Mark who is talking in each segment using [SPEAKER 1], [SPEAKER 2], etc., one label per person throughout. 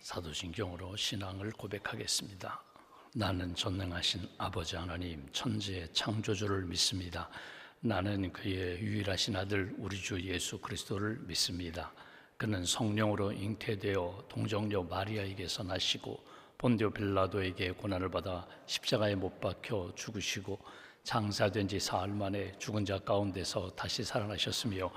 [SPEAKER 1] 사도신경으로 신앙을 고백하겠습니다. 나는 전능하신 아버지 하나님 천지의 창조주를 믿습니다. 나는 그의 유일하신 아들 우리 주 예수 그리스도를 믿습니다. 그는 성령으로 잉태되어 동정녀 마리아에게서 나시고 본디오 빌라도에게 고난을 받아 십자가에 못 박혀 죽으시고 장사된 지 사흘 만에 죽은 자 가운데서 다시 살아나셨으며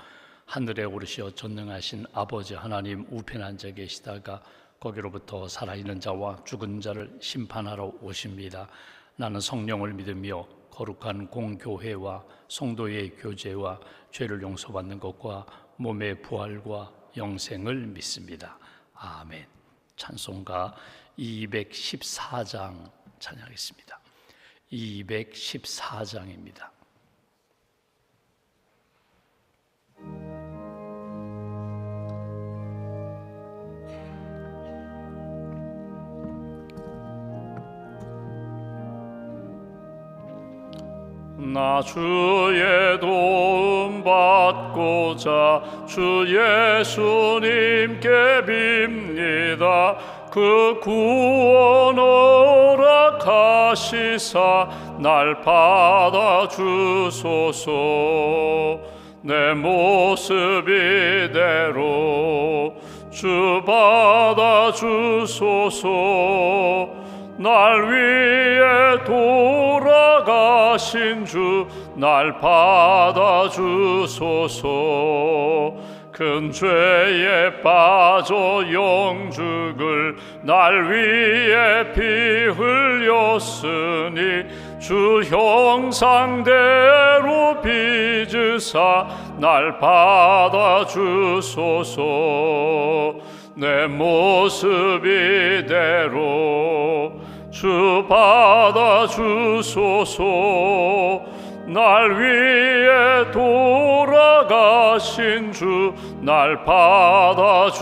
[SPEAKER 1] 하늘에 오르시어 전능하신 아버지 하나님 우편에 앉아 계시다가 거기로부터 살아있는 자와 죽은 자를 심판하러 오십니다. 나는 성령을 믿으며 거룩한 공교회와 성도의 교제와 죄를 용서받는 것과 몸의 부활과 영생을 믿습니다. 아멘. 찬송가 214장 찬양하겠습니다. 214장입니다. 나 주의 도움 받고자 주 예수님께 빕니다. 그 구원 허락하시사 날 받아주소서. 내 모습 이대로 주 받아주소서. 날 위해 돌아가신 주 날 받아주소서. 큰 죄에 빠져 영죽을 날 위해 피 흘렸으니 주 형상대로 빚으사 날 받아주소서. 내 모습 이대로 주 받아주소서. 날 위해 돌아가신 주 날 받아주소서.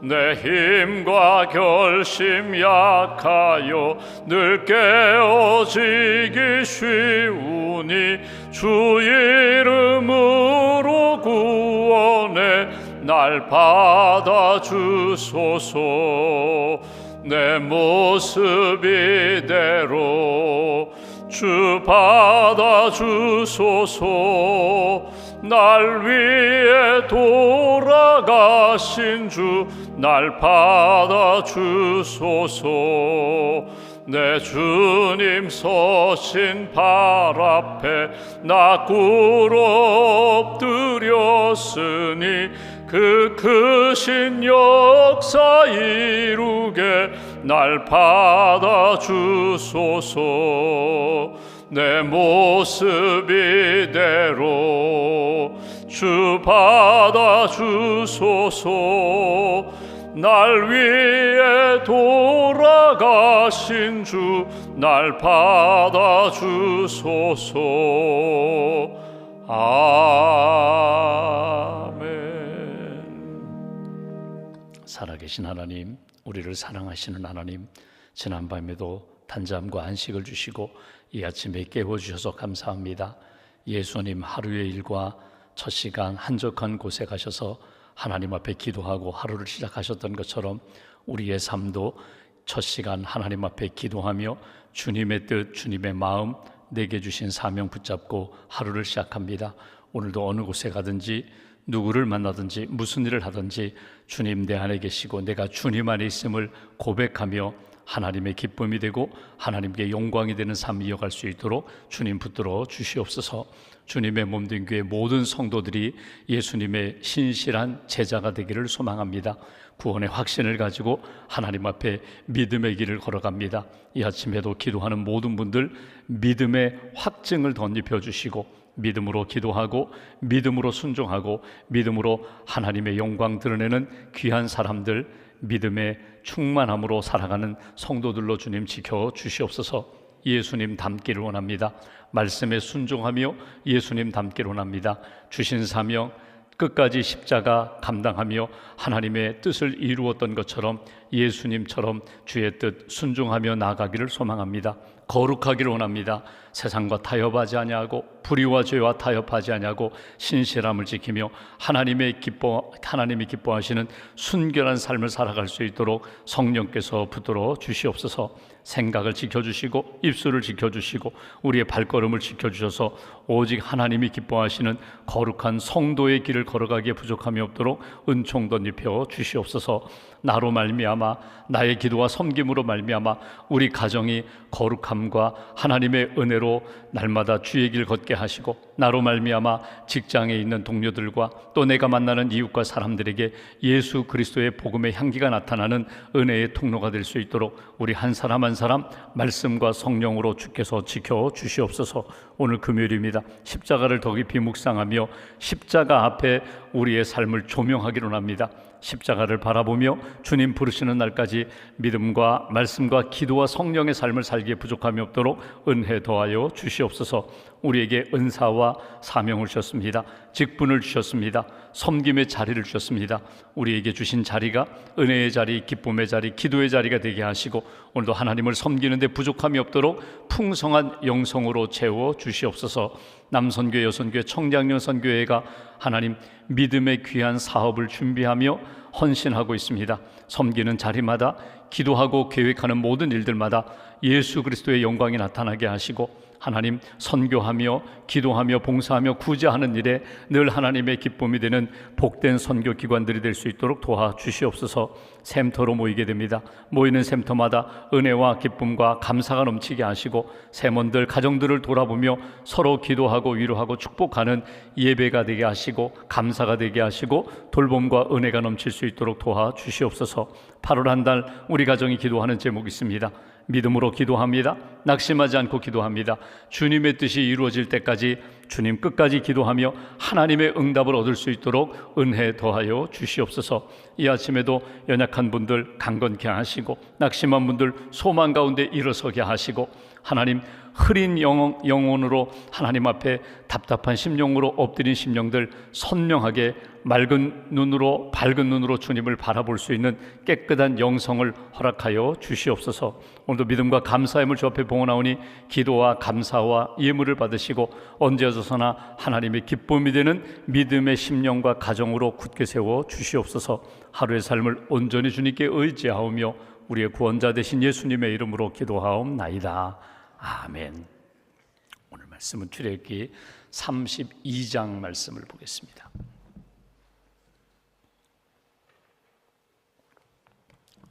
[SPEAKER 1] 내 힘과 결심 약하여 늘 깨어지기 쉬우니 주 이름으로 구원해 날 받아주소서. 내 모습 이대로 주 받아주소서. 날 위해 돌아가신 주 날 받아주소서. 내 주님 서신 발 앞에 나 꿇어 엎드렸으니 그 크신 역사 이루게 날 받아주소서. 내 모습 이대로 주 받아주소서. 날 위해 돌아가신 주 날 받아주소서. 아멘. 살아계신 하나님, 우리를 사랑하시는 하나님, 지난밤에도 단잠과 안식을 주시고 이 아침에 깨워주셔서 감사합니다. 예수님 하루의 일과 첫 시간 한적한 곳에 가셔서 하나님 앞에 기도하고 하루를 시작하셨던 것처럼 우리의 삶도 첫 시간 하나님 앞에 기도하며 주님의 뜻, 주님의 마음, 내게 주신 사명 붙잡고 하루를 시작합니다. 오늘도 어느 곳에 가든지 누구를 만나든지 무슨 일을 하든지 주님 내 안에 계시고 내가 주님 안에 있음을 고백하며 하나님의 기쁨이 되고 하나님께 영광이 되는 삶 이어갈 수 있도록 주님 붙들어 주시옵소서. 주님의 몸된 교회 모든 성도들이 예수님의 신실한 제자가 되기를 소망합니다. 구원의 확신을 가지고 하나님 앞에 믿음의 길을 걸어갑니다. 이 아침에도 기도하는 모든 분들 믿음의 확증을 덧입혀 주시고 믿음으로 기도하고 믿음으로 순종하고 믿음으로 하나님의 영광 드러내는 귀한 사람들, 믿음의 충만함으로 살아가는 성도들로 주님 지켜 주시옵소서. 예수님 닮기를 원합니다. 말씀에 순종하며 예수님 닮기를 원합니다. 주신 사명 끝까지 십자가 감당하며 하나님의 뜻을 이루었던 것처럼 예수님처럼 주의 뜻 순종하며 나아가기를 소망합니다. 거룩하기를 원합니다. 세상과 타협하지 아니하고 불의와 죄와 타협하지 아니하고 신실함을 지키며 하나님이 기뻐하시는 순결한 삶을 살아갈 수 있도록 성령께서 붙들어 주시옵소서. 생각을 지켜주시고 입술을 지켜주시고 우리의 발걸음을 지켜주셔서 오직 하나님이 기뻐하시는 거룩한 성도의 길을 걸어가기에 부족함이 없도록 은총도 입혀 주시옵소서. 나로 말미암아 나의 기도와 섬김으로 말미암아 우리 가정이 거룩함과 하나님의 은혜로 날마다 주의 길 걷게 하시고, 나로 말미암아 직장에 있는 동료들과 또 내가 만나는 이웃과 사람들에게 예수 그리스도의 복음의 향기가 나타나는 은혜의 통로가 될 수 있도록 우리 한 사람 한 사람 말씀과 성령으로 주께서 지켜 주시옵소서. 오늘 금요일입니다. 십자가를 더 깊이 묵상하며 십자가 앞에 우리의 삶을 조명하기로 합니다. 십자가를 바라보며 주님 부르시는 날까지 믿음과 말씀과 기도와 성령의 삶을 살기에 부족함이 없도록 은혜 더하여 주시옵소서. 우리에게 은사와 사명을 주셨습니다. 직분을 주셨습니다. 섬김의 자리를 주셨습니다. 우리에게 주신 자리가 은혜의 자리, 기쁨의 자리, 기도의 자리가 되게 하시고 오늘도 하나님을 섬기는 데 부족함이 없도록 풍성한 영성으로 채워 주시옵소서. 남선교회, 여선교회, 청량여선교회가 하나님 믿음의 귀한 사업을 준비하며 헌신하고 있습니다. 섬기는 자리마다 기도하고 계획하는 모든 일들마다 예수 그리스도의 영광이 나타나게 하시고 하나님 선교하며 기도하며 봉사하며 구제하는 일에 늘 하나님의 기쁨이 되는 복된 선교기관들이 될 수 있도록 도와주시옵소서. 샘터로 모이게 됩니다. 모이는 샘터마다 은혜와 기쁨과 감사가 넘치게 하시고 세몬들 가정들을 돌아보며 서로 기도하고 위로하고 축복하는 예배가 되게 하시고 감사가 되게 하시고 돌봄과 은혜가 넘칠 수 있도록 도와주시옵소서. 8월 한 달 우리 가정이 기도하는 제목이 있습니다. 믿음으로 기도합니다. 낙심하지 않고 기도합니다. 주님의 뜻이 이루어질 때까지 주님 끝까지 기도하며 하나님의 응답을 얻을 수 있도록 은혜 더하여 주시옵소서. 이 아침에도 연약한 분들 강건케 하시고 낙심한 분들 소망 가운데 일어서게 하시고 하나님 흐린 영혼으로 하나님 앞에 답답한 심령으로 엎드린 심령들 선명하게 밝은 눈으로 주님을 바라볼 수 있는 깨끗한 영성을 허락하여 주시옵소서. 오늘도 믿음과 감사함을 주 앞에 봉헌하오니 기도와 감사와 예물을 받으시고 언제 어디서나 하나님의 기쁨이 되는 믿음의 심령과 가정으로 굳게 세워 주시옵소서. 하루의 삶을 온전히 주님께 의지하오며 우리의 구원자 되신 예수님의 이름으로 기도하옵나이다. 아멘. 오늘 말씀은 출애굽기 32장 말씀을 보겠습니다.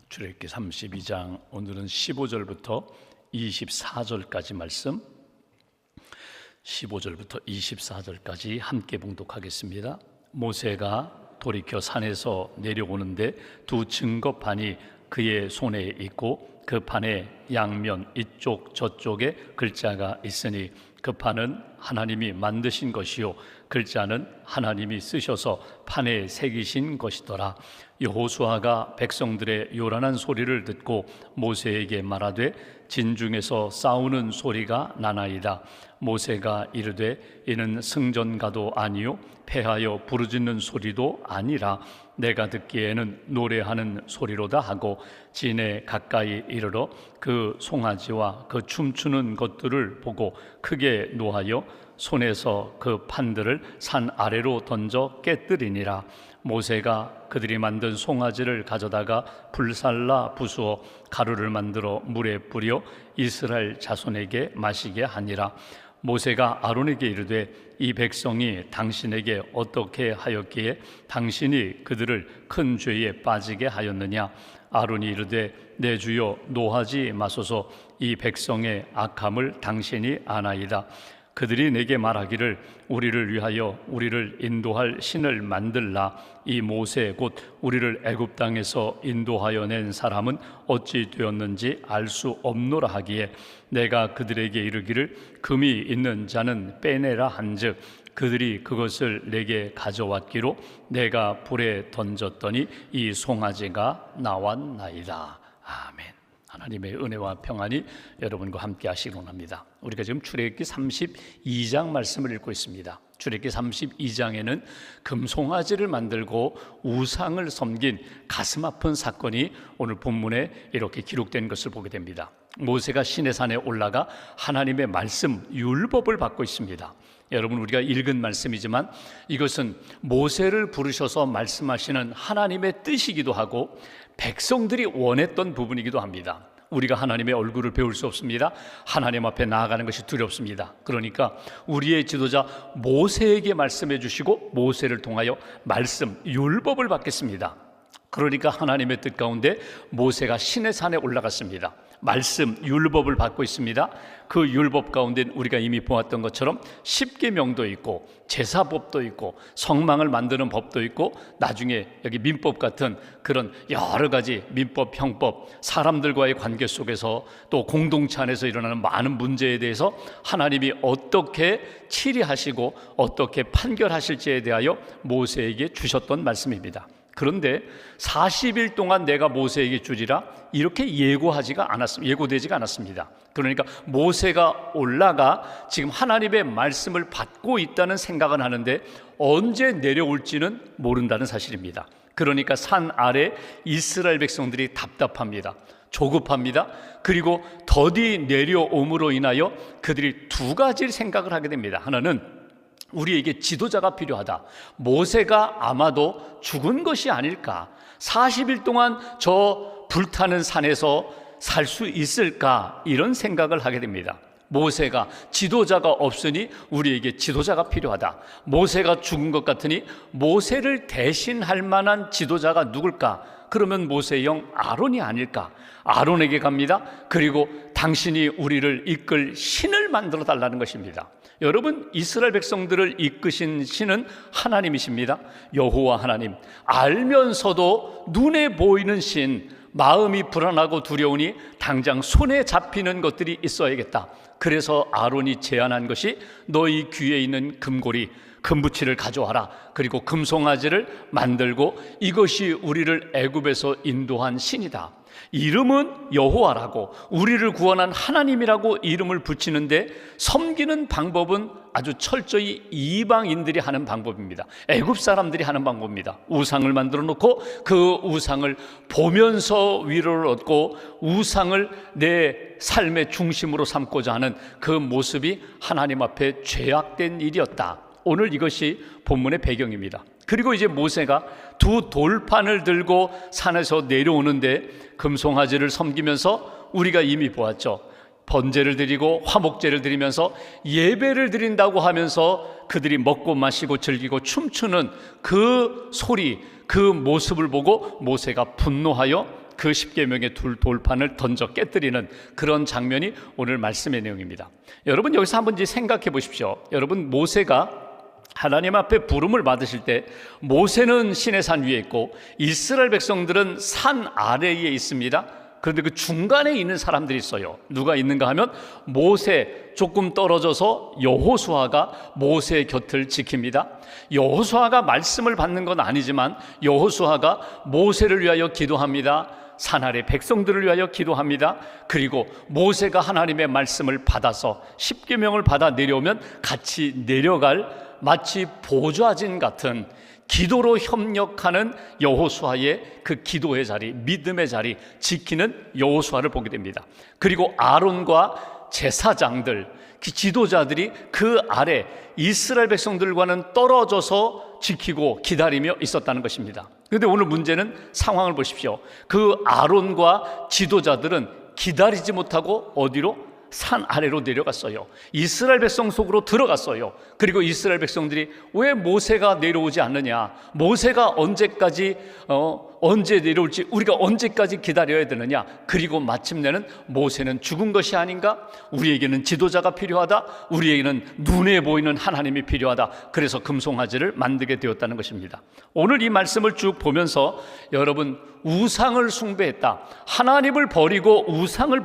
[SPEAKER 1] 출애굽기 32장 오늘은 15절부터 24절까지 말씀, 15절부터 24절까지 함께 봉독하겠습니다. 모세가 돌이켜 산에서 내려오는데 두 증거판이 그의 손에 있고 그 판에 양면 이쪽 저쪽에 글자가 있으니 그 판은 하나님이 만드신 것이요 글자는 하나님이 쓰셔서 판에 새기신 것이더라. 여호수아가 백성들의 요란한 소리를 듣고 모세에게 말하되 진중에서 싸우는 소리가 나나이다. 모세가 이르되 이는 승전가도 아니요 패하여 부르짖는 소리도 아니라 내가 듣기에는 노래하는 소리로다 하고 진에 가까이 이르러 그 송아지와 그 춤추는 것들을 보고 크게 노하여 손에서 그 판들을 산 아래로 던져 깨뜨리니라. 모세가 그들이 만든 송아지를 가져다가 불살라 부수어 가루를 만들어 물에 뿌려 이스라엘 자손에게 마시게 하니라. 모세가 아론에게 이르되 이 백성이 당신에게 어떻게 하였기에 당신이 그들을 큰 죄에 빠지게 하였느냐. 아론이 이르되 내 주여 노하지 마소서. 이 백성의 악함을 당신이 아나이다. 그들이 내게 말하기를 우리를 위하여 우리를 인도할 신을 만들라. 이 모세 곧 우리를 애굽 땅에서 인도하여 낸 사람은 어찌 되었는지 알 수 없노라 하기에 내가 그들에게 이르기를 금이 있는 자는 빼내라 한즉 그들이 그것을 내게 가져왔기로 내가 불에 던졌더니 이 송아지가 나왔나이다. 아멘. 하나님의 은혜와 평안이 여러분과 함께 하시기 원합니다. 우리가 지금 출애굽기 32장 말씀을 읽고 있습니다. 출애굽기 32장에는 금송아지를 만들고 우상을 섬긴 가슴 아픈 사건이 오늘 본문에 이렇게 기록된 것을 보게 됩니다. 모세가 시내산에 올라가 하나님의 말씀 율법을 받고 있습니다. 여러분, 우리가 읽은 말씀이지만 이것은 모세를 부르셔서 말씀하시는 하나님의 뜻이기도 하고 백성들이 원했던 부분이기도 합니다. 우리가 하나님의 얼굴을 배울 수 없습니다. 하나님 앞에 나아가는 것이 두렵습니다. 그러니까 우리의 지도자 모세에게 말씀해 주시고 모세를 통하여 말씀, 율법을 받겠습니다. 그러니까 하나님의 뜻 가운데 모세가 시내산에 올라갔습니다. 말씀, 율법을 받고 있습니다. 그 율법 가운데 우리가 이미 보았던 것처럼 십계명도 있고 제사법도 있고 성망을 만드는 법도 있고 나중에 여기 민법 같은 그런 여러 가지 민법, 형법, 사람들과의 관계 속에서 또 공동체 안에서 일어나는 많은 문제에 대해서 하나님이 어떻게 치리하시고 어떻게 판결하실지에 대하여 모세에게 주셨던 말씀입니다. 그런데 40일 동안 내가 모세에게 주리라 이렇게 예고되지가 않았습니다. 그러니까 모세가 올라가 지금 하나님의 말씀을 받고 있다는 생각은 하는데 언제 내려올지는 모른다는 사실입니다. 그러니까 산 아래 이스라엘 백성들이 답답합니다. 조급합니다. 그리고 더디 내려옴으로 인하여 그들이 두 가지 생각을 하게 됩니다. 하나는 우리에게 지도자가 필요하다. 모세가 아마도 죽은 것이 아닐까? 40일 동안 저 불타는 산에서 살 수 있을까? 이런 생각을 하게 됩니다. 모세가 지도자가 없으니 우리에게 지도자가 필요하다. 모세가 죽은 것 같으니 모세를 대신할 만한 지도자가 누굴까? 그러면 모세의 형 아론이 아닐까? 아론에게 갑니다. 그리고 당신이 우리를 이끌 신을 만들어 달라는 것입니다. 여러분, 이스라엘 백성들을 이끄신 신은 하나님이십니다. 여호와 하나님, 알면서도 눈에 보이는 신, 마음이 불안하고 두려우니 당장 손에 잡히는 것들이 있어야겠다. 그래서 아론이 제안한 것이 너희 귀에 있는 금고리, 금부치를 가져와라. 그리고 금송아지를 만들고 이것이 우리를 애굽에서 인도한 신이다. 이름은 여호와라고 우리를 구원한 하나님이라고 이름을 붙이는데 섬기는 방법은 아주 철저히 이방인들이 하는 방법입니다. 애굽 사람들이 하는 방법입니다. 우상을 만들어 놓고 그 우상을 보면서 위로를 얻고 우상을 내 삶의 중심으로 삼고자 하는 그 모습이 하나님 앞에 죄악된 일이었다. 오늘 이것이 본문의 배경입니다. 그리고 이제 모세가 두 돌판을 들고 산에서 내려오는데 금송아지를 섬기면서 우리가 이미 보았죠. 번제를 드리고 화목제를 드리면서 예배를 드린다고 하면서 그들이 먹고 마시고 즐기고 춤추는 그 소리, 그 모습을 보고 모세가 분노하여 그 십계명의 돌판을 던져 깨뜨리는 그런 장면이 오늘 말씀의 내용입니다. 여러분, 여기서 한번 생각해 보십시오. 여러분, 모세가 하나님 앞에 부름을 받으실 때 모세는 시내산 위에 있고 이스라엘 백성들은 산 아래에 있습니다. 그런데 그 중간에 있는 사람들이 있어요. 누가 있는가 하면 모세 조금 떨어져서 여호수아가 모세의 곁을 지킵니다. 여호수아가 말씀을 받는 건 아니지만 여호수아가 모세를 위하여 기도합니다. 산 아래 백성들을 위하여 기도합니다. 그리고 모세가 하나님의 말씀을 받아서 십계명을 받아 내려오면 같이 내려갈 마치 보좌진 같은 기도로 협력하는 여호수아의 그 기도의 자리, 믿음의 자리 지키는 여호수아를 보게 됩니다. 그리고 아론과 제사장들, 지도자들이 그 아래 이스라엘 백성들과는 떨어져서 지키고 기다리며 있었다는 것입니다. 그런데 오늘 문제는 상황을 보십시오. 그 아론과 지도자들은 기다리지 못하고 어디로? 산 아래로 내려갔어요. 이스라엘 백성 속으로 들어갔어요. 그리고 이스라엘 백성들이 왜 모세가 내려오지 않느냐, 모세가 언제까지 언제 내려올지 우리가 언제까지 기다려야 되느냐. 그리고 마침내는 모세는 죽은 것이 아닌가, 우리에게는 지도자가 필요하다, 우리에게는 눈에 보이는 하나님이 필요하다. 그래서 금송아지를 만들게 되었다는 것입니다. 오늘 이 말씀을 쭉 보면서 여러분, 우상을 숭배했다, 하나님을 버리고 우상을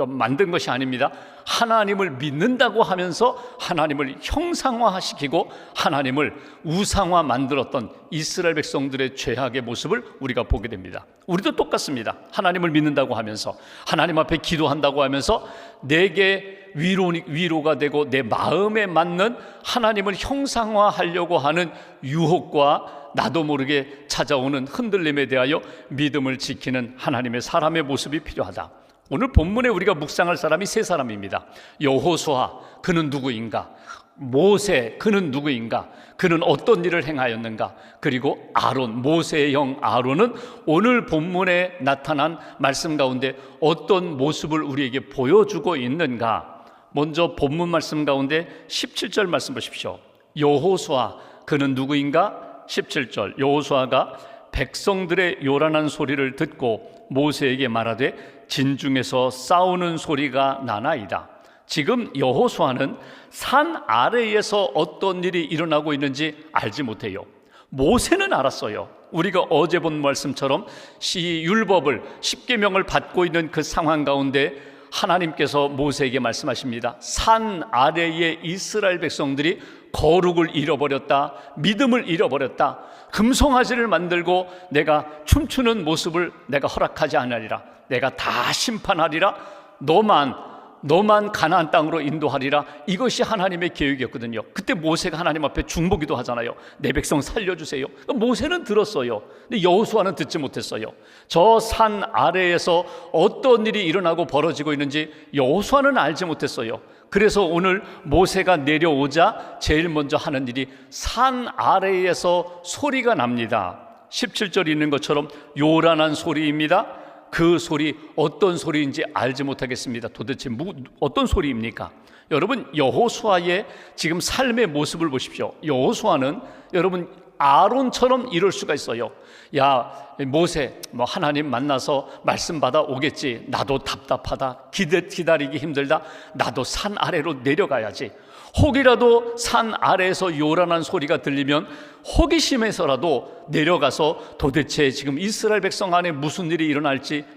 [SPEAKER 1] 만든 것이 아닙니다. 하나님을 믿는다고 하면서 하나님을 형상화시키고 하나님을 우상화 만들었던 이스라엘 백성들의 죄악의 모습을 우리가 우리가 보게 됩니다. 우리도 똑같습니다. 하나님을 믿는다고 하면서, 하나님 앞에 기도한다고 하면서 내게 위로가 되고 내 마음에 맞는 하나님을 형상화하려고 하는 유혹과 나도 모르게 찾아오는 흔들림에 대하여 믿음을 지키는 하나님의 사람의 모습이 필요하다. 오늘 본문에 우리가 묵상할 사람이 세 사람입니다. 여호수아, 그는 누구인가? 모세, 그는 누구인가? 그는 어떤 일을 행하였는가? 그리고 아론, 모세의 형 아론은 오늘 본문에 나타난 말씀 가운데 어떤 모습을 우리에게 보여주고 있는가? 먼저 본문 말씀 가운데 17절 말씀 보십시오. 여호수아, 그는 누구인가? 17절, 여호수아가 백성들의 요란한 소리를 듣고 모세에게 말하되 진중에서 싸우는 소리가 나나이다. 지금 여호수아는 산 아래에서 어떤 일이 일어나고 있는지 알지 못해요. 모세는 알았어요. 우리가 어제 본 말씀처럼 율법을, 십계명을 받고 있는 그 상황 가운데 하나님께서 모세에게 말씀하십니다. 산 아래에 이스라엘 백성들이 거룩을 잃어버렸다, 믿음을 잃어버렸다, 금송아지를 만들고 내가 춤추는 모습을 내가 허락하지 않으리라, 내가 다 심판하리라, 너만 가나안 땅으로 인도하리라. 이것이 하나님의 계획이었거든요. 그때 모세가 하나님 앞에 중보기도 하잖아요. 내 백성 살려주세요. 모세는 들었어요. 근데 여호수아는 듣지 못했어요. 저 산 아래에서 어떤 일이 일어나고 벌어지고 있는지 여호수아는 알지 못했어요. 그래서 오늘 모세가 내려오자 제일 먼저 하는 일이 산 아래에서 소리가 납니다. 17절 있는 것처럼 요란한 소리입니다. 그 소리, 어떤 소리인지 알지 못하겠습니다. 도대체 어떤 소리입니까? 여러분, 여호수아의 지금 삶의 모습을 보십시오. 여호수아는 여러분 아론처럼 이럴 수가 있어요. 야 모세, 하나님 만나서 말씀 받아 오겠지. 나도 답답하다, 기다리기 힘들다. 나도 산 아래로 내려가야지. 혹이라도 산 아래에서 요란한 소리가 들리면 호기심에서라도 내려가서 도대체 지금 이스라엘 백성 안에 무슨 일이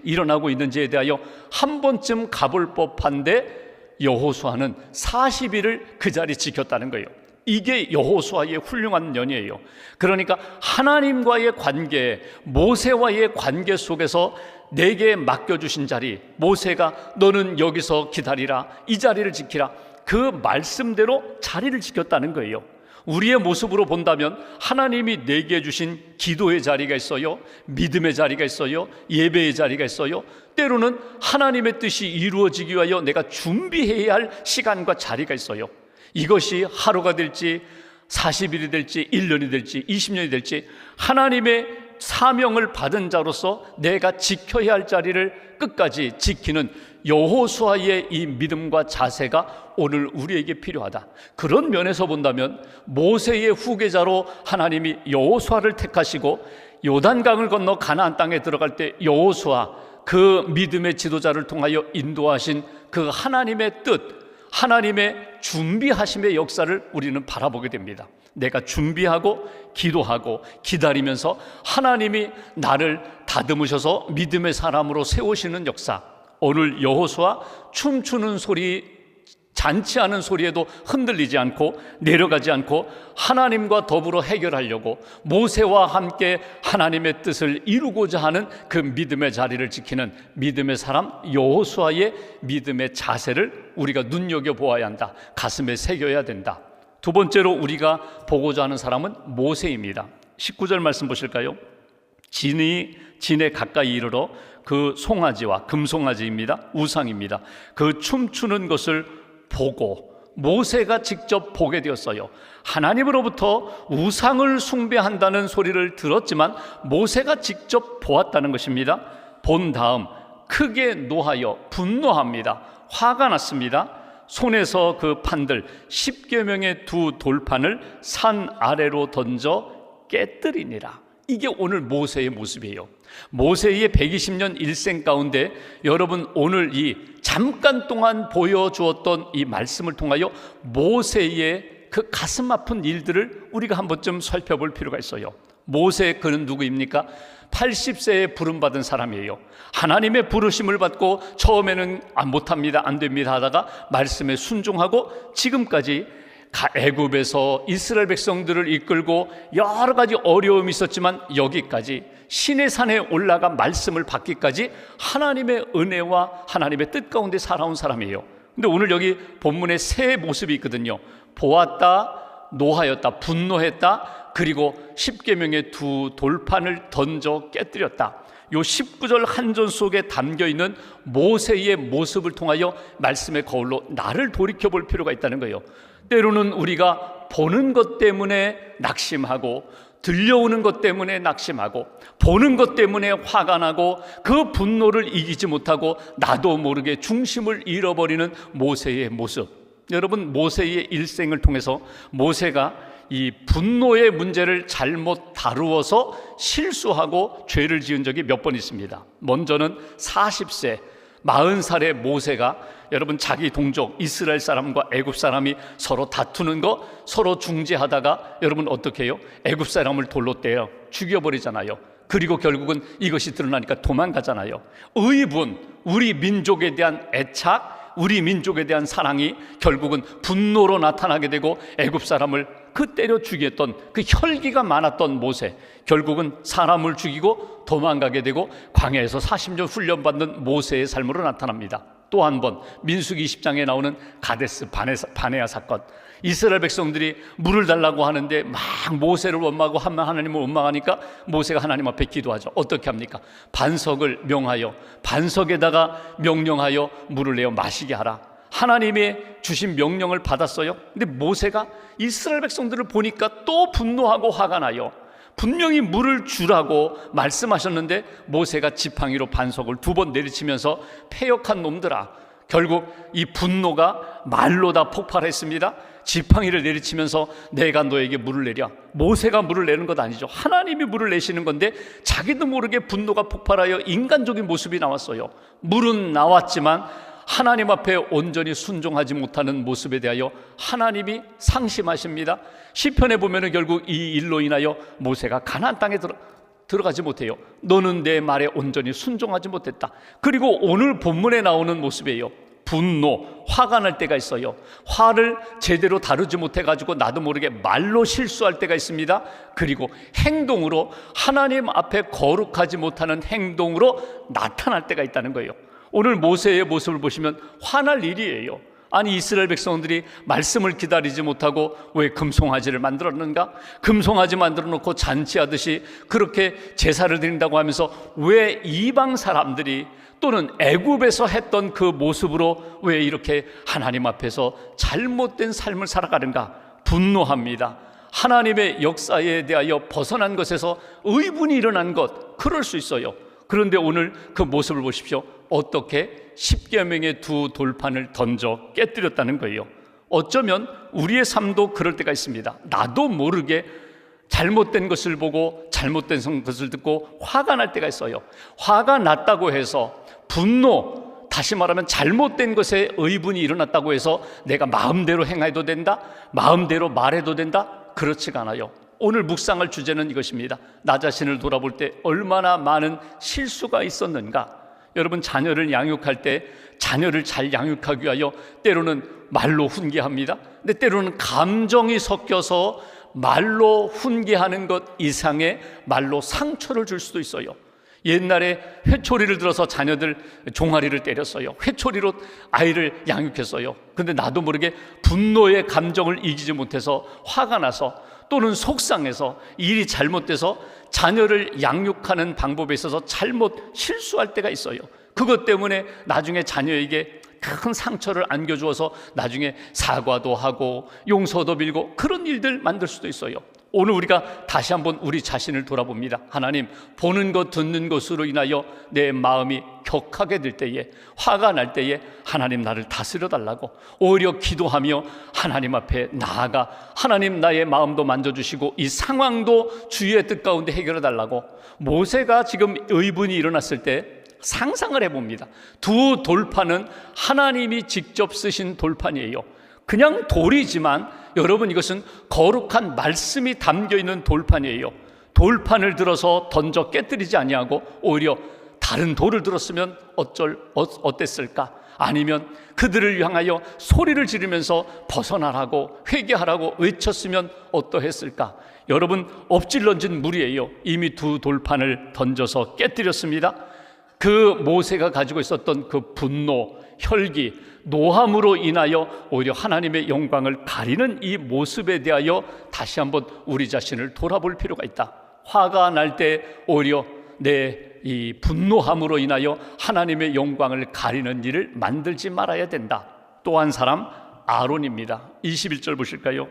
[SPEAKER 1] 일어나고 있는지에 대하여 한 번쯤 가볼 법한데 여호수아는 40일을 그 자리 지켰다는 거예요. 이게 여호수아의 훌륭한 연이에요. 그러니까 하나님과의 관계, 모세와의 관계 속에서 내게 맡겨주신 자리, 모세가 너는 여기서 기다리라, 이 자리를 지키라, 그 말씀대로 자리를 지켰다는 거예요. 우리의 모습으로 본다면 하나님이 내게 주신 기도의 자리가 있어요, 믿음의 자리가 있어요, 예배의 자리가 있어요. 때로는 하나님의 뜻이 이루어지기 위하여 내가 준비해야 할 시간과 자리가 있어요. 이것이 하루가 될지 40일이 될지 1년이 될지 20년이 될지 하나님의 사명을 받은 자로서 내가 지켜야 할 자리를 끝까지 지키는 여호수아의 이 믿음과 자세가 오늘 우리에게 필요하다. 그런 면에서 본다면 모세의 후계자로 하나님이 여호수아를 택하시고 요단강을 건너 가나안 땅에 들어갈 때 여호수아, 그 믿음의 지도자를 통하여 인도하신 그 하나님의 뜻, 하나님의 준비하심의 역사를 우리는 바라보게 됩니다. 내가 준비하고 기도하고 기다리면서 하나님이 나를 다듬으셔서 믿음의 사람으로 세우시는 역사. 오늘 여호수아 춤추는 소리, 잔치하는 소리에도 흔들리지 않고 내려가지 않고 하나님과 더불어 해결하려고 모세와 함께 하나님의 뜻을 이루고자 하는 그 믿음의 자리를 지키는 믿음의 사람 여호수아의 믿음의 자세를 우리가 눈여겨보아야 한다. 가슴에 새겨야 된다. 두 번째로 우리가 보고자 하는 사람은 모세입니다. 19절 말씀 보실까요? 진에 가까이 이르러 그 송아지와 금송아지입니다. 우상입니다. 그 춤추는 것을 보고 모세가 직접 보게 되었어요. 하나님으로부터 우상을 숭배한다는 소리를 들었지만 모세가 직접 보았다는 것입니다. 본 다음 크게 노하여 분노합니다. 화가 났습니다. 손에서 그 판들 10계명의 두 돌판을 산 아래로 던져 깨뜨리니라. 이게 오늘 모세의 모습이에요. 모세의 120년 일생 가운데 여러분 오늘 이 잠깐 동안 보여주었던 이 말씀을 통하여 모세의 그 가슴 아픈 일들을 우리가 한 번쯤 살펴볼 필요가 있어요. 모세, 그는 누구입니까? 80세에 부름받은 사람이에요. 하나님의 부르심을 받고 처음에는 못합니다, 안 됩니다 하다가 말씀에 순종하고 지금까지 애굽에서 이스라엘 백성들을 이끌고 여러 가지 어려움이 있었지만 여기까지 시내산에 올라가 말씀을 받기까지 하나님의 은혜와 하나님의 뜻 가운데 살아온 사람이에요. 근데 오늘 여기 본문에 세 모습이 있거든요. 보았다, 노하였다, 분노했다, 그리고 십계명의 두 돌판을 던져 깨뜨렸다. 요 19절 한전 속에 담겨있는 모세의 모습을 통하여 말씀의 거울로 나를 돌이켜볼 필요가 있다는 거예요. 때로는 우리가 보는 것 때문에 낙심하고, 들려오는 것 때문에 낙심하고, 보는 것 때문에 화가 나고, 그 분노를 이기지 못하고 나도 모르게 중심을 잃어버리는 모세의 모습. 여러분, 모세의 일생을 통해서 모세가 이 분노의 문제를 잘못 다루어서 실수하고 죄를 지은 적이 몇 번 있습니다. 먼저는 40세 40살의 모세가, 여러분, 자기 동족 이스라엘 사람과 애굽 사람이 서로 다투는 거 서로 중재하다가 여러분 어떻게 해요? 애굽 사람을 돌로 떼어 죽여버리잖아요. 그리고 결국은 이것이 드러나니까 도망가잖아요. 의분, 우리 민족에 대한 애착, 우리 민족에 대한 사랑이 결국은 분노로 나타나게 되고 애굽 사람을 그 때려 죽였던 그 혈기가 많았던 모세, 결국은 사람을 죽이고 도망가게 되고 광야에서 40년 훈련받는 모세의 삶으로 나타납니다. 또 한 번 민수기 20장에 나오는 가데스 바네아 사건, 이스라엘 백성들이 물을 달라고 하는데 막 모세를 원망하고 하나님을 원망하니까 모세가 하나님 앞에 기도하죠. 어떻게 합니까? 반석을 명하여, 반석에다가 명령하여 물을 내어 마시게 하라. 하나님의 주신 명령을 받았어요. 근데 모세가 이스라엘 백성들을 보니까 또 분노하고 화가 나요. 분명히 물을 주라고 말씀하셨는데 모세가 지팡이로 반석을 2번 내리치면서 패역한 놈들아, 결국 이 분노가 말로 다 폭발했습니다. 지팡이를 내리치면서 내가 너에게 물을 내랴. 모세가 물을 내는 것 아니죠. 하나님이 물을 내시는 건데 자기도 모르게 분노가 폭발하여 인간적인 모습이 나왔어요. 물은 나왔지만 하나님 앞에 온전히 순종하지 못하는 모습에 대하여 하나님이 상심하십니다. 시편에 보면은 결국 이 일로 인하여 모세가 가나안 땅에 들어가지 못해요. 너는 내 말에 온전히 순종하지 못했다. 그리고 오늘 본문에 나오는 모습이에요. 분노, 화가 날 때가 있어요. 화를 제대로 다루지 못해가지고 나도 모르게 말로 실수할 때가 있습니다. 그리고 행동으로, 하나님 앞에 거룩하지 못하는 행동으로 나타날 때가 있다는 거예요. 오늘 모세의 모습을 보시면 화날 일이에요. 아니, 이스라엘 백성들이 말씀을 기다리지 못하고 왜 금송아지를 만들었는가? 금송아지 만들어 놓고 잔치하듯이 그렇게 제사를 드린다고 하면서 왜 이방 사람들이 또는 애굽에서 했던 그 모습으로 왜 이렇게 하나님 앞에서 잘못된 삶을 살아가는가? 분노합니다. 하나님의 역사에 대하여 벗어난 것에서 의분이 일어난 것, 그럴 수 있어요. 그런데 오늘 그 모습을 보십시오. 어떻게 십계명의 두 돌판을 던져 깨뜨렸다는 거예요. 어쩌면 우리의 삶도 그럴 때가 있습니다. 나도 모르게 잘못된 것을 보고 잘못된 것을 듣고 화가 날 때가 있어요. 화가 났다고 해서 분노, 다시 말하면 잘못된 것에 의분이 일어났다고 해서 내가 마음대로 행해도 된다, 마음대로 말해도 된다, 그렇지가 않아요. 오늘 묵상할 주제는 이것입니다. 나 자신을 돌아볼 때 얼마나 많은 실수가 있었는가. 여러분, 자녀를 양육할 때 자녀를 잘 양육하기 위하여 때로는 말로 훈계합니다. 근데 때로는 감정이 섞여서 말로 훈계하는 것 이상의 말로 상처를 줄 수도 있어요. 옛날에 회초리를 들어서 자녀들 종아리를 때렸어요. 회초리로 아이를 양육했어요. 근데 나도 모르게 분노의 감정을 이기지 못해서 화가 나서 또는 속상해서 일이 잘못돼서 자녀를 양육하는 방법에 있어서 잘못 실수할 때가 있어요. 그것 때문에 나중에 자녀에게 큰 상처를 안겨주어서 나중에 사과도 하고 용서도 빌고 그런 일들 만들 수도 있어요. 오늘 우리가 다시 한번 우리 자신을 돌아봅니다. 하나님, 보는 것 듣는 것으로 인하여 내 마음이 격하게 될 때에, 화가 날 때에 하나님 나를 다스려 달라고 오히려 기도하며 하나님 앞에 나아가 하나님 나의 마음도 만져주시고 이 상황도 주의 뜻 가운데 해결해 달라고. 모세가 지금 의분이 일어났을 때 상상을 해봅니다. 두 돌판은 하나님이 직접 쓰신 돌판이에요. 그냥 돌이지만 여러분, 이것은 거룩한 말씀이 담겨있는 돌판이에요. 돌판을 들어서 던져 깨뜨리지 아니하고 오히려 다른 돌을 들었으면 어땠을까? 아니면 그들을 향하여 소리를 지르면서 벗어나라고 회개하라고 외쳤으면 어떠했을까? 여러분, 엎질러진 물이에요. 이미 두 돌판을 던져서 깨뜨렸습니다. 그 모세가 가지고 있었던 그 분노, 혈기, 노함으로 인하여 오히려 하나님의 영광을 가리는 이 모습에 대하여 다시 한번 우리 자신을 돌아볼 필요가 있다. 화가 날 때 오히려 내 이 분노함으로 인하여 하나님의 영광을 가리는 일을 만들지 말아야 된다. 또 한 사람 아론입니다. 21절 보실까요?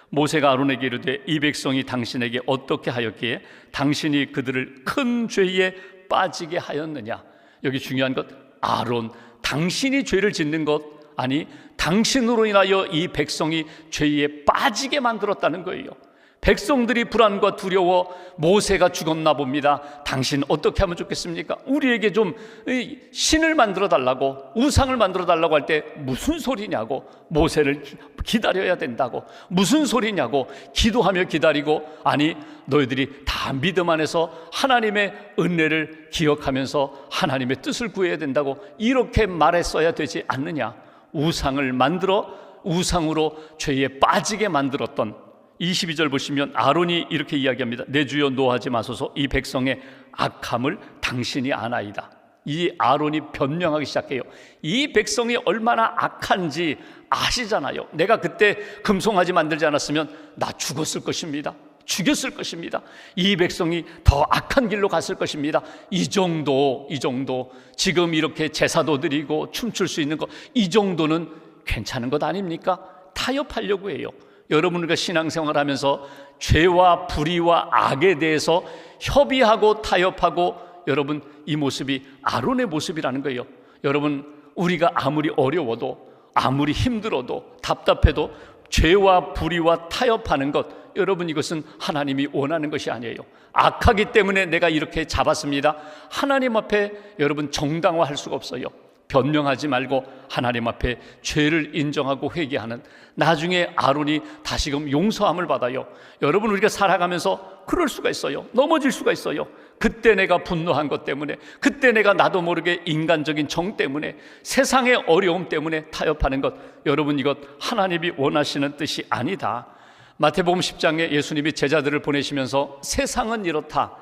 [SPEAKER 1] 모세가 아론에게 이르되 이 백성이 당신에게 어떻게 하였기에 당신이 그들을 큰 죄에 빠지게 하였느냐. 여기 중요한 것, 아론, 당신이 죄를 짓는 것, 아니 당신으로 인하여 이 백성이 죄에 빠지게 만들었다는 거예요. 백성들이 불안과 두려워 모세가 죽었나 봅니다. 당신 어떻게 하면 좋겠습니까? 우리에게 좀 신을 만들어 달라고, 우상을 만들어 달라고 할 때 무슨 소리냐고, 모세를 기다려야 된다고, 무슨 소리냐고 기도하며 기다리고, 아니 너희들이 다 믿음 안에서 하나님의 은혜를 기억하면서 하나님의 뜻을 구해야 된다고 이렇게 말했어야 되지 않느냐. 우상을 만들어 우상으로 죄에 빠지게 만들었던 22절 보시면 아론이 이렇게 이야기합니다. 내 주여 노하지 마소서, 이 백성의 악함을 당신이 아나이다. 이 아론이 변명하기 시작해요. 이 백성이 얼마나 악한지 아시잖아요. 내가 그때 금송아지 만들지 않았으면 나 죽었을 것입니다. 죽였을 것입니다. 이 백성이 더 악한 길로 갔을 것입니다. 이 정도 지금 이렇게 제사도 드리고 춤출 수 있는 것, 이 정도는 괜찮은 것 아닙니까? 타협하려고 해요. 여러분, 우리가 신앙생활 하면서 죄와 불의와 악에 대해서 협의하고 타협하고, 여러분 이 모습이 아론의 모습이라는 거예요. 여러분, 우리가 아무리 어려워도 아무리 힘들어도 답답해도 죄와 불의와 타협하는 것, 여러분 이것은 하나님이 원하는 것이 아니에요. 악하기 때문에 내가 이렇게 잡았습니다. 하나님 앞에 여러분 정당화할 수가 없어요. 변명하지 말고 하나님 앞에 죄를 인정하고 회개하는, 나중에 아론이 다시금 용서함을 받아요. 여러분, 우리가 살아가면서 그럴 수가 있어요. 넘어질 수가 있어요. 그때 내가 분노한 것 때문에, 그때 내가 나도 모르게 인간적인 정 때문에, 세상의 어려움 때문에 타협하는 것, 여러분 이것 하나님이 원하시는 뜻이 아니다. 마태복음 10장에 예수님이 제자들을 보내시면서 세상은 이렇다.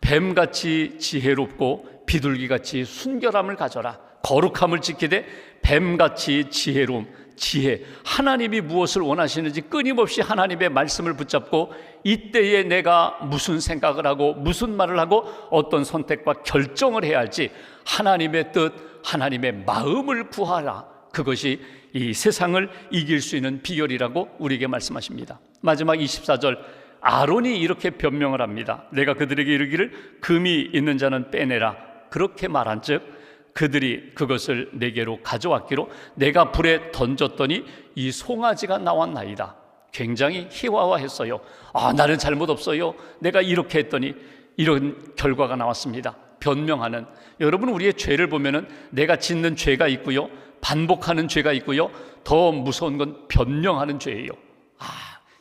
[SPEAKER 1] 뱀같이 지혜롭고 비둘기같이 순결함을 가져라. 거룩함을 지키되 뱀같이 지혜로움, 지혜, 하나님이 무엇을 원하시는지 끊임없이 하나님의 말씀을 붙잡고, 이때에 내가 무슨 생각을 하고 무슨 말을 하고 어떤 선택과 결정을 해야 할지 하나님의 뜻, 하나님의 마음을 구하라. 그것이 이 세상을 이길 수 있는 비결이라고 우리에게 말씀하십니다. 마지막 24절, 아론이 이렇게 변명을 합니다. 내가 그들에게 이르기를 금이 있는 자는 빼내라. 그렇게 말한 즉 그들이 그것을 내게로 가져왔기로 내가 불에 던졌더니 이 송아지가 나왔나이다. 굉장히 희화화했어요. 나는 잘못 없어요. 내가 이렇게 했더니 이런 결과가 나왔습니다. 변명하는, 여러분 우리의 죄를 보면은 내가 짓는 죄가 있고요, 반복하는 죄가 있고요, 더 무서운 건 변명하는 죄예요.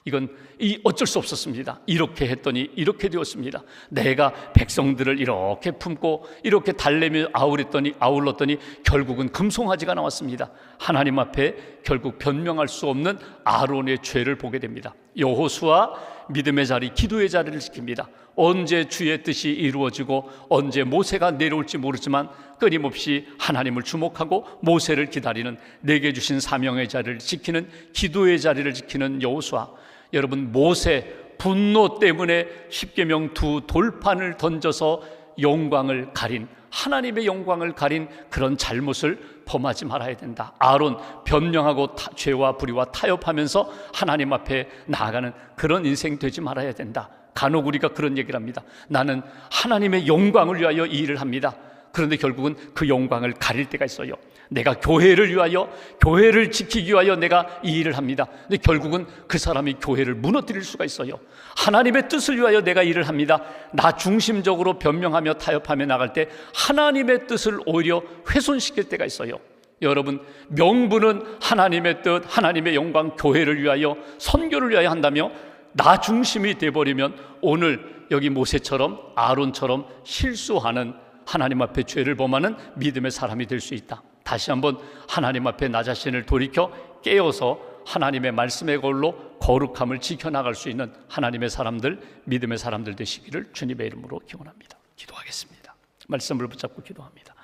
[SPEAKER 1] 이건 어쩔 수 없었습니다. 이렇게 했더니 이렇게 되었습니다. 내가 백성들을 이렇게 품고 이렇게 달래며 아울렀더니 결국은 금송아지가 나왔습니다. 하나님 앞에 결국 변명할 수 없는 아론의 죄를 보게 됩니다. 여호수아 믿음의 자리, 기도의 자리를 지킵니다. 언제 주의 뜻이 이루어지고 언제 모세가 내려올지 모르지만 끊임없이 하나님을 주목하고 모세를 기다리는, 내게 주신 사명의 자리를 지키는, 기도의 자리를 지키는 여호수아. 여러분, 모세 분노 때문에 십계명 두 돌판을 던져서 영광을 가린, 하나님의 영광을 가린 그런 잘못을 범하지 말아야 된다. 아론 변명하고 죄와 불의와 타협하면서 하나님 앞에 나아가는 그런 인생 되지 말아야 된다. 간혹 우리가 그런 얘기를 합니다. 나는 하나님의 영광을 위하여 이 일을 합니다. 그런데 결국은 그 영광을 가릴 때가 있어요. 내가 교회를 위하여, 교회를 지키기 위하여 내가 이 일을 합니다. 근데 결국은 그 사람이 교회를 무너뜨릴 수가 있어요. 하나님의 뜻을 위하여 내가 일을 합니다. 나 중심적으로 변명하며 타협하며 나갈 때 하나님의 뜻을 오히려 훼손시킬 때가 있어요. 여러분, 명분은 하나님의 뜻, 하나님의 영광, 교회를 위하여, 선교를 위하여 한다며 나 중심이 돼버리면 오늘 여기 모세처럼 아론처럼 실수하는, 하나님 앞에 죄를 범하는 믿음의 사람이 될 수 있다. 다시 한번 하나님 앞에 나 자신을 돌이켜 깨어서 하나님의 말씀의 걸로 거룩함을 지켜나갈 수 있는 하나님의 사람들, 믿음의 사람들 되시기를 주님의 이름으로 기원합니다. 기도하겠습니다. 말씀을 붙잡고 기도합니다.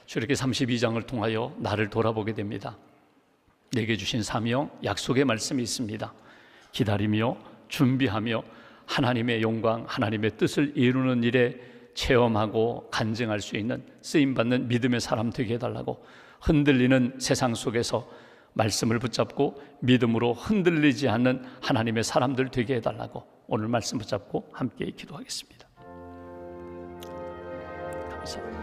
[SPEAKER 1] 주, 이렇게 32장을 통하여 나를 돌아보게 됩니다. 내게 주신 사명, 약속의 말씀이 있습니다. 기다리며 준비하며 하나님의 영광, 하나님의 뜻을 이루는 일에 체험하고 간증할 수 있는 쓰임받는 믿음의 사람 되게 해달라고, 흔들리는 세상 속에서 말씀을 붙잡고 믿음으로 흔들리지 않는 하나님의 사람들 되게 해달라고 오늘 말씀 붙잡고 함께 기도하겠습니다. 감사합니다.